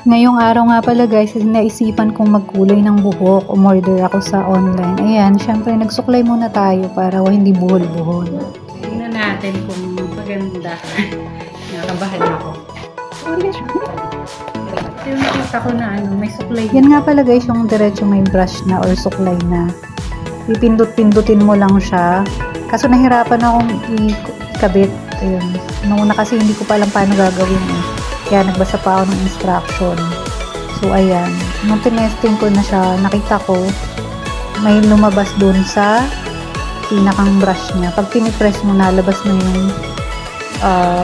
Ngayong araw nga pala guys, naisipan kong magkulay ng buhok. Umorder ako sa online. Ayan, syempre nagsuklay muna tayo para hindi buhol-buhol. Tingnan natin kung maganda. Nakabahan ako. Yung nakita ko na may suklay. Yan nga pala guys, yung diretso may brush na or suklay na. Pipindot-pindutin mo lang siya. Kaso nahirapan akong ikabit. Ayun. Noong una kasi hindi ko pa alam paano gagawin eh. Kaya nagbasa pa ako ng instruction. So, ayan. Nung tinesting ko na siya, nakita ko may lumabas dun sa pinakang brush niya. Pag pinipress mo, nalabas na yung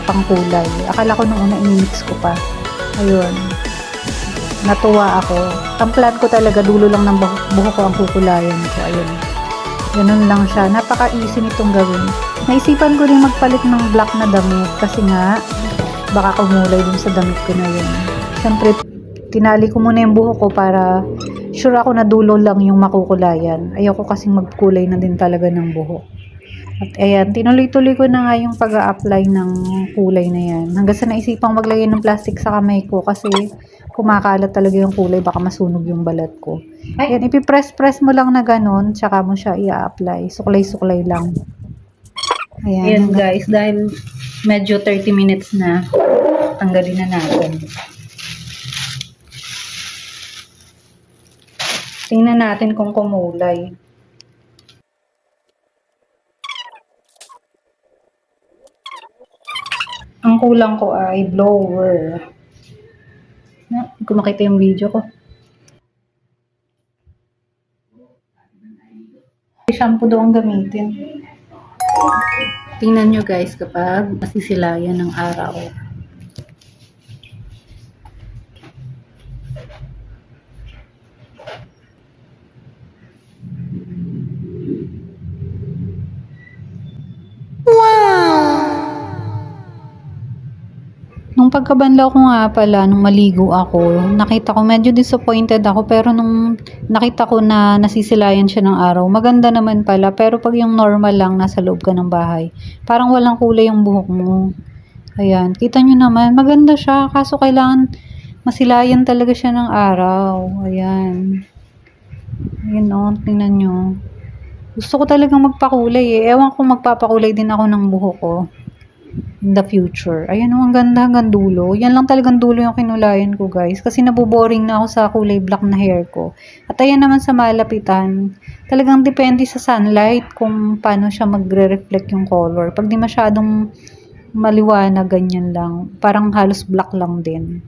pangkulay. Akala ko nung una inimix ko pa. Ayun. Natuwa ako. Ang plan ko talaga, dulo lang ng buhok ko ang kukulayan ko. Ayun. Ganun lang siya. Napaka-easy nitong gawin. Naisipan ko rin magpalit ng black na damit kasi nga baka kumulay dun sa damit ko na yun. Siyempre, tinali ko muna yung buhok ko para sure ako na dulo lang yung makukulayan. Ayoko kasing magkulay na din talaga ng buhok. At ayan, tinuloy-tuloy ko na nga yung pag-a-apply ng kulay na yan. Hanggang sa naisipang maglagay ng plastic sa kamay ko kasi kumakalat talaga yung kulay, baka masunog yung balat ko. Ayan, ipipress-press mo lang na ganun, tsaka mo siya i-apply. Suklay-suklay lang. Ayan guys, dahil medyo 30 minutes na, tanggalin na natin. Tingnan natin kung kumulay. Ang kulang ko ay blower. Hindi ko makita yung video ko. Shampoo daw ang gamitin. Tingnan nyo guys kapag masisilayan ng araw. Nung pagkabanlaw ko nga pala, nung maligo ako, nakita ko medyo disappointed ako pero nung nakita ko na nasisilayan siya ng araw, maganda naman pala. Pero pag yung normal lang, nasa loob ka ng bahay, parang walang kulay yung buhok mo. Ayan, kita nyo naman, maganda siya. Kaso kailangan masilayan talaga siya ng araw. Ayan. Ayan o, tingnan nyo. Gusto ko talagang magpakulay eh. Ewan kung magpapakulay din ako ng buhok ko in the future. Ayan o, ang ganda hanggang dulo. Yan lang talagang dulo yung kinulayan ko guys. Kasi naboboring na ako sa kulay black na hair ko. At ayan naman sa malapitan. Talagang depende sa sunlight kung paano siya magre-reflect yung color. Pag di masyadong maliwanag, ganyan lang. Parang halos black lang din.